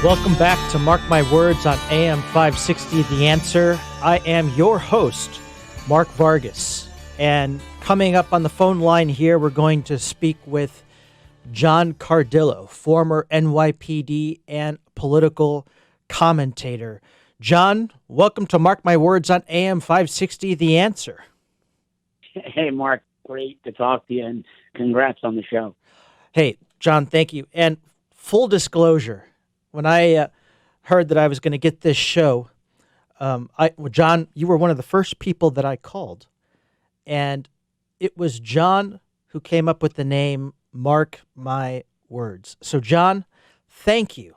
Welcome back to Mark My Words on AM 560, The Answer. I am your host, Mark Vargas. And coming up on the phone line here, we're going to speak with John Cardillo, former NYPD and political commentator. John, welcome to Mark My Words on AM 560, The Answer. Hey, Mark. Great to talk to you, and congrats on the show. Hey, John, thank you. And full disclosure, when I heard that I was going to get this show, John, you were one of the first people that I called. And it was John who came up with the name Mark My Words. So, John, thank you.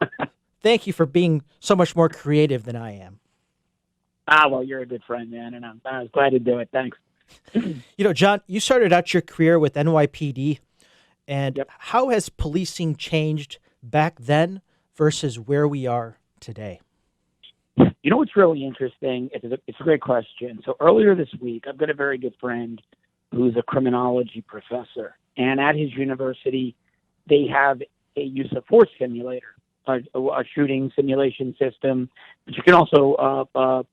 Thank you for being so much more creative than I am. Well, you're a good friend, man, and I was glad to do it. Thanks. John, you started out your career with NYPD, and Yep. How has policing changed back then versus where we are today? You know what's really interesting? It's a great question. So earlier this week, I've got a very good friend who's a criminology professor, and at his university, they have a use of force simulator, a shooting simulation system, but you can also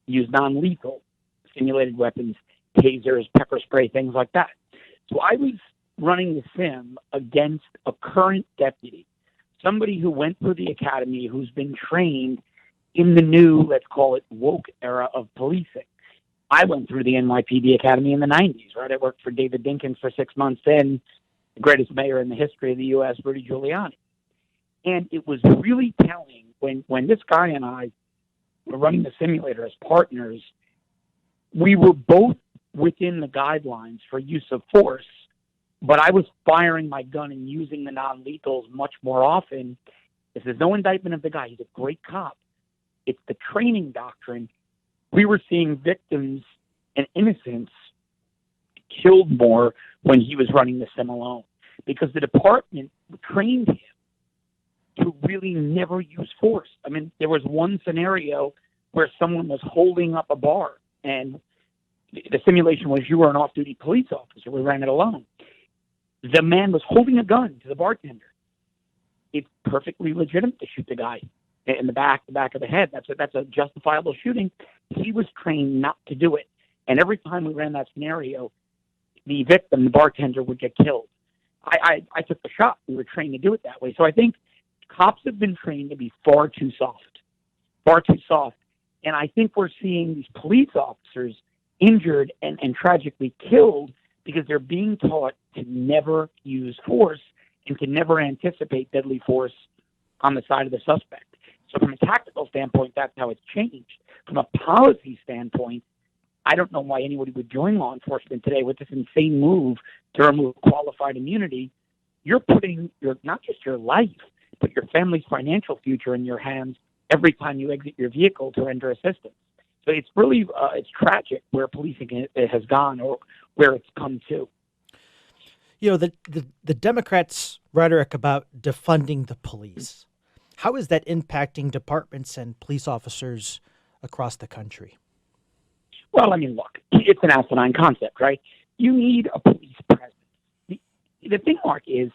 use non-lethal simulated weapons, tasers, pepper spray, things like that. So I was running the sim against a current deputy, somebody who went through the academy, who's been trained in the new, let's call it, woke era of policing. I went through the NYPD Academy in the 90s, right? I worked for David Dinkins for 6 months then, the greatest mayor in the history of the U.S., Rudy Giuliani. And it was really telling when this guy and I were running the simulator as partners, we were both within the guidelines for use of force, but I was firing my gun and using the non-lethals much more often. There's no indictment of the guy. He's a great cop. It's the training doctrine. We were seeing victims and innocents killed more when he was running the sim alone because the department trained him to really never use force. I mean, there was one scenario where someone was holding up a bar, and the simulation was you were an off-duty police officer. We ran it alone. The man was holding a gun to the bartender. It's perfectly legitimate to shoot the guy in the back of the head. That's a justifiable shooting. He was trained not to do it. And every time we ran that scenario, the victim, the bartender, would get killed. I took the shot. We were trained to do it that way. So I think cops have been trained to be far too soft. And I think we're seeing these police officers injured and tragically killed because they're being taught to never use force and to never anticipate deadly force on the side of the suspect. So from a tactical standpoint, that's how it's changed. From a policy standpoint, I don't know why anybody would join law enforcement today with this insane move to remove qualified immunity. You're putting not just your life, but your family's financial future in your hands every time you exit your vehicle to render assistance. So it's really it's tragic where policing has gone or where it's come to. The Democrats' rhetoric about defunding the police, how is that impacting departments and police officers across the country? Well, I mean, look, it's an asinine concept, right? You need a police presence. The thing, Mark, is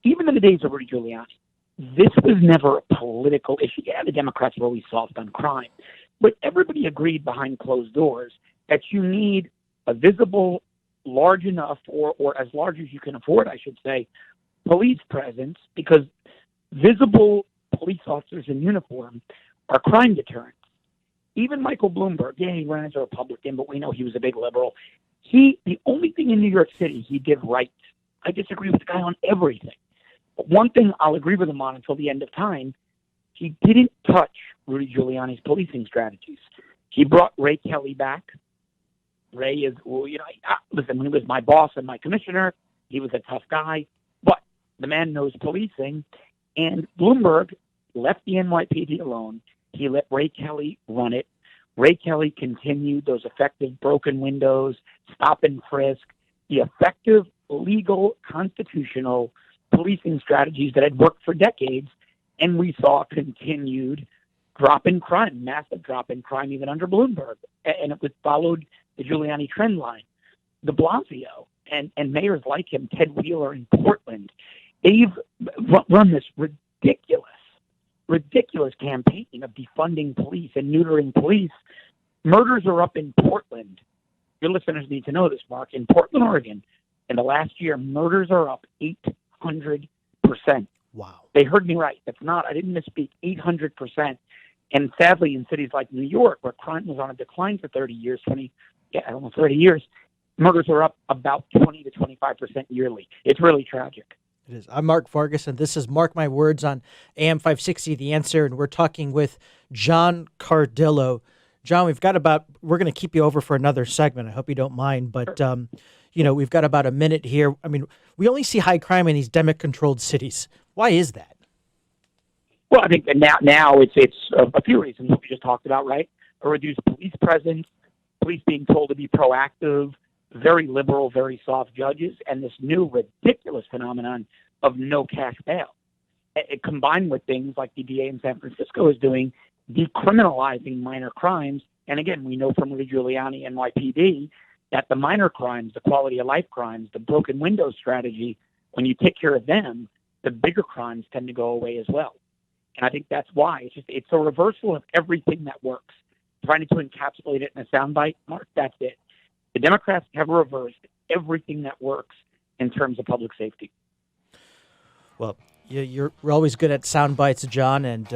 even in the days of Rudy Giuliani, this was never a political issue. Yeah, the Democrats were always soft on crime, but everybody agreed behind closed doors that you need a visible, large enough, or as large as you can afford, I should say, police presence, because visible police officers in uniform are crime deterrents. Even Michael Bloomberg, yeah, he ran as a Republican, but we know he was a big liberal. The only thing in New York City he did right, I disagree with the guy on everything. But one thing I'll agree with him on until the end of time, he didn't touch Rudy Giuliani's policing strategies. He brought Ray Kelly back. Ray is, listen, when he was my boss and my commissioner, he was a tough guy, but the man knows policing. And Bloomberg left the NYPD alone. He let Ray Kelly run it. Ray Kelly continued those effective broken windows, stop and frisk, the effective, legal, constitutional policing strategies that had worked for decades, and we saw continued drop in crime, massive drop in crime even under Bloomberg, and it was followed the Giuliani trend line. De Blasio and mayors like him, Ted Wheeler in Portland, they've run this ridiculous ridiculous campaign of defunding police and neutering police, murders are up in Portland. Your listeners need to know this, Mark. In Portland, Oregon, in the last year, murders are up 800%. Wow. They heard me right. I didn't misspeak, 800%. And sadly, in cities like New York, where crime was on a decline for almost 30 years, murders are up about 20 to 25% yearly. It's really tragic. It is. I'm Mark Vargas, and this is Mark My Words on AM 560, The Answer, and we're talking with John Cardillo. John, we're going to keep you over for another segment. I hope you don't mind, but, we've got about a minute here. I mean, we only see high crime in these Democrat-controlled cities. Why is that? Well, I think that now it's a few reasons we just talked about, right? A reduced police presence, police being told to be proactive, very liberal, very soft judges, and this new ridiculous phenomenon of no cash bail. It combined with things like the DA in San Francisco is doing, decriminalizing minor crimes. And again, we know from Rudy Giuliani and NYPD that the minor crimes, the quality of life crimes, the broken window strategy, when you take care of them, the bigger crimes tend to go away as well. And I think that's why it's a reversal of everything that works. Trying to encapsulate it in a soundbite, Mark, that's it. The Democrats have reversed everything that works in terms of public safety. Well, we're always good at sound bites, John, and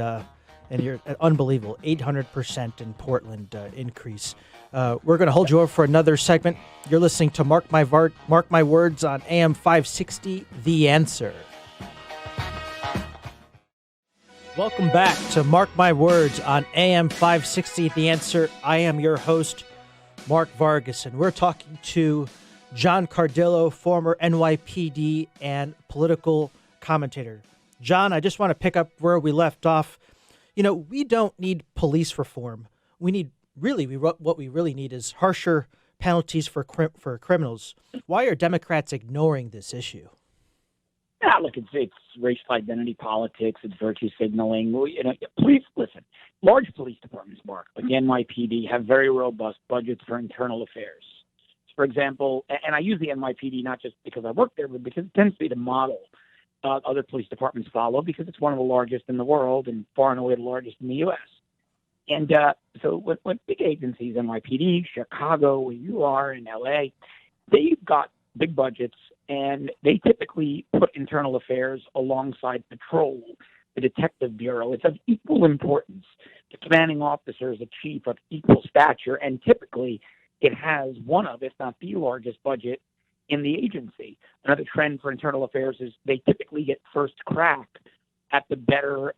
you're unbelievable. 800% in Portland increase. We're going to hold you over for another segment. You're listening to Mark My Words on AM 560, The Answer. Welcome back to Mark My Words on AM 560, The Answer. I am your host, Mark Vargas, and we're talking to John Cardillo, former NYPD and political commentator. John, I just want to pick up where we left off. We don't need police reform. What we really need is harsher penalties for criminals. Why are Democrats ignoring this issue? Look, it's racial identity politics. It's virtue signaling. Police, listen, large police departments, Mark, like the NYPD, have very robust budgets for internal affairs. For example, and I use the NYPD not just because I work there, but because it tends to be the model other police departments follow, because it's one of the largest in the world and far and away the largest in the U.S. And so when big agencies, NYPD, Chicago, where you are, in L.A., they've got big budgets, and they typically put internal affairs alongside patrol, the detective bureau. It's of equal importance. The commanding officer is a chief of equal stature, and typically it has one of, if not the largest budget in the agency. Another trend for internal affairs is they typically get first crack at the better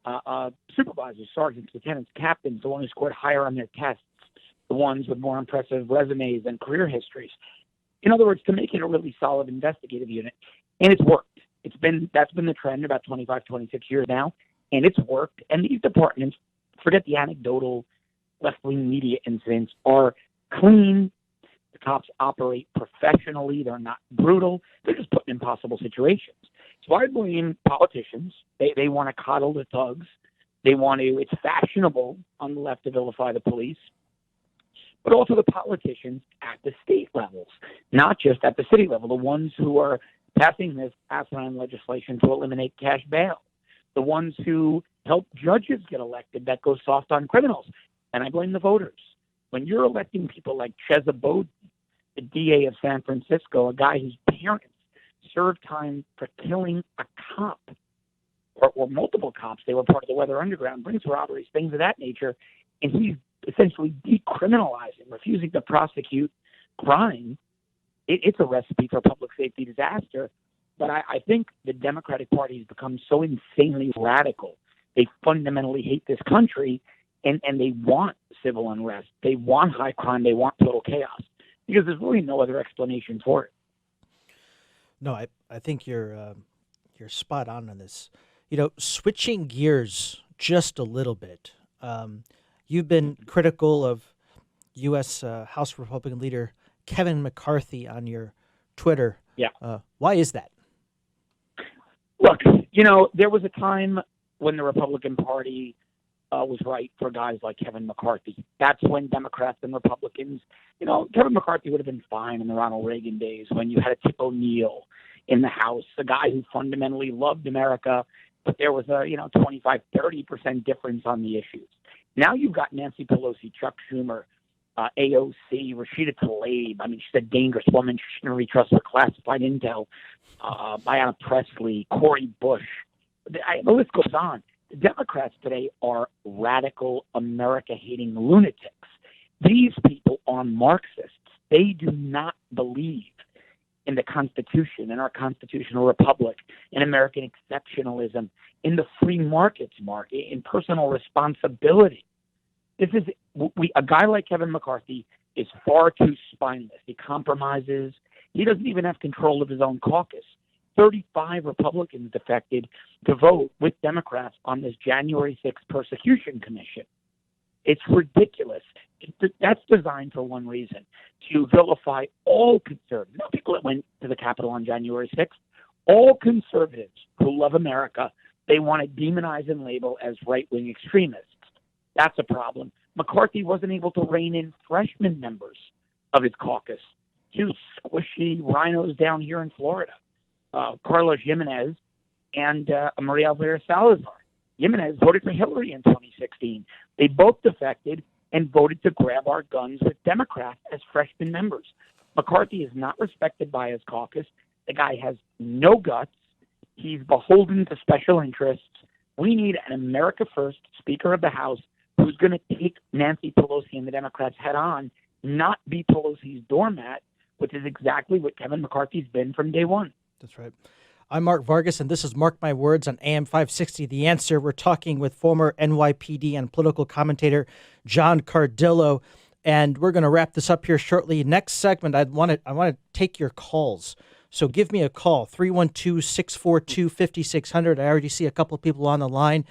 supervisors, sergeants, lieutenants, captains, the ones who scored higher on their tests, the ones with more impressive resumes and career histories. In other words, to make it a really solid investigative unit. And it's worked. That's been the trend about 25, 26 years now, and it's worked. And these departments, forget the anecdotal left-wing media incidents, are clean. The cops operate professionally. They're not brutal. They're just put in impossible situations. So I blame politicians. They want to coddle the thugs. It's fashionable on the left to vilify the police, but also the politicians at the state levels, not just at the city level, the ones who are passing this asinine legislation to eliminate cash bail, the ones who help judges get elected that go soft on criminals. And I blame the voters. When you're electing people like Chesa Boudin, the DA of San Francisco, a guy whose parents served time for killing a cop or multiple cops, they were part of the Weather Underground, rings robberies, things of that nature, and he's essentially decriminalizing, refusing to prosecute crime. It's a recipe for public safety disaster. But I think the Democratic Party has become so insanely radical. They fundamentally hate this country, and they want civil unrest. They want high crime. They want total chaos, because there's really no other explanation for it. No, I think you're spot on this. Switching gears just a little bit. You've been critical of U.S. House Republican leader Kevin McCarthy on your Twitter. Yeah. Why is that? Look, there was a time when the Republican Party was right for guys like Kevin McCarthy. That's when Democrats and Republicans, Kevin McCarthy would have been fine in the Ronald Reagan days when you had a Tip O'Neill in the House, a guy who fundamentally loved America but there was a 25, 30% difference on the issues. Now you've got Nancy Pelosi, Chuck Schumer, AOC, Rashida Tlaib. I mean, she's a dangerous woman. She shouldn't be trusted with classified intel. Ayanna Pressley, Cori Bush. The list goes on. The Democrats today are radical, America-hating lunatics. These people are Marxists. They do not believe in the Constitution, in our constitutional republic, in American exceptionalism, in the free markets market, in personal responsibility. A guy like Kevin McCarthy is far too spineless. He compromises. He doesn't even have control of his own caucus. 35 Republicans defected to vote with Democrats on this January 6th persecution commission. It's ridiculous. That's designed for one reason, to vilify all conservatives. Not people that went to the Capitol on January 6th. All conservatives who love America, they want to demonize and label as right-wing extremists. That's a problem. McCarthy wasn't able to rein in freshman members of his caucus. Two squishy rhinos down here in Florida, Carlos Jimenez and Maria Alvarez Salazar. Jimenez voted for Hillary in 2016. They both defected and voted to grab our guns with Democrats as freshman members. McCarthy is not respected by his caucus. The guy has no guts. He's beholden to special interests. We need an America First Speaker of the House who's going to take Nancy Pelosi and the Democrats head on, not be Pelosi's doormat, which is exactly what Kevin McCarthy's been from day one. That's right. I'm Mark Vargas, and this is Mark My Words on AM 560. The Answer. We're talking with former NYPD and political commentator John Cardillo, and we're going to wrap this up here shortly. Next segment, I want to take your calls. So give me a call, 312-642-5600. I already see a couple of people on the line.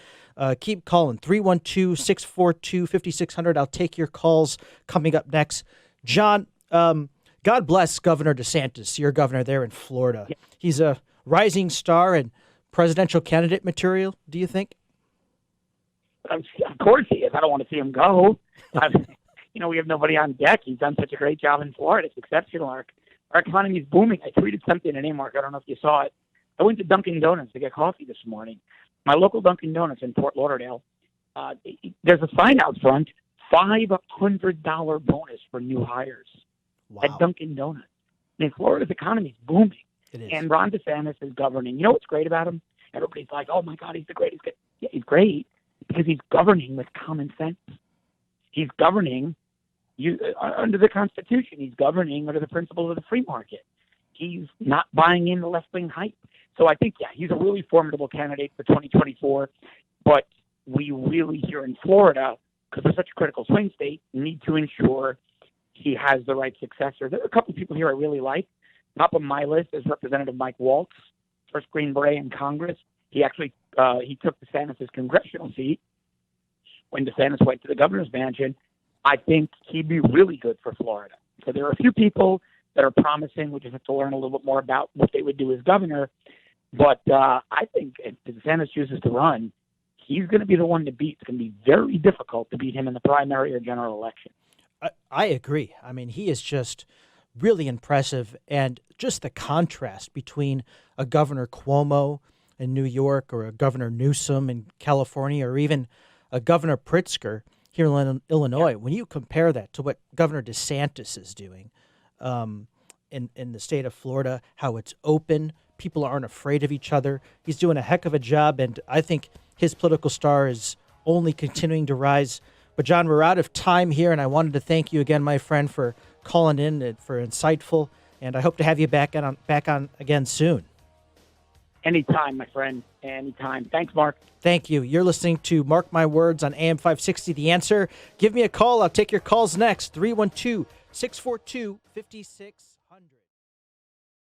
Keep calling, 312-642-5600. I'll take your calls coming up next. John, God bless Governor DeSantis, your governor there in Florida. Yeah. He's a rising star and presidential candidate material, do you think? Of course he is. I don't want to see him go. We have nobody on deck. He's done such a great job in Florida. It's exceptional. Our economy is booming. I tweeted something today, Mark. I don't know if you saw it. I went to Dunkin' Donuts to get coffee this morning. My local Dunkin' Donuts in Fort Lauderdale, there's a sign out front, $500 bonus for new hires. Wow. At Dunkin' Donuts. I mean, Florida's economy is booming. It is. And Ron DeSantis is governing. You know what's great about him? Everybody's like, oh, my God, he's the greatest. Yeah, he's great because he's governing with common sense. He's governing under the Constitution. He's governing under the principles of the free market. He's not buying in the left-wing hype. So I think, he's a really formidable candidate for 2024. But we really, here in Florida, because we're such a critical swing state, need to ensure he has the right successor. There are a couple of people here I really like. Top of my list is Representative Mike Waltz, first Green Beret in Congress. He actually he took DeSantis' congressional seat when DeSantis went to the governor's mansion. I think he'd be really good for Florida. So there are a few people that are promising. We just have to learn a little bit more about what they would do as governor. But I think if DeSantis chooses to run, he's going to be the one to beat. It's going to be very difficult to beat him in the primary or general election. I agree. I mean, he is just really impressive. And just the contrast between a Governor Cuomo in New York or a Governor Newsom in California or even a Governor Pritzker here in Illinois, when you compare that to what Governor DeSantis is doing in the state of Florida, how it's open, people aren't afraid of each other. He's doing a heck of a job, and I think his political star is only continuing to rise. But, John, we're out of time here, and I wanted to thank you again, my friend, for calling in and for insightful, and I hope to have you back on again soon. Anytime, my friend. Anytime. Thanks, Mark. Thank you. You're listening to Mark My Words on AM 560, The Answer. Give me a call. I'll take your calls next, 312-642-5600.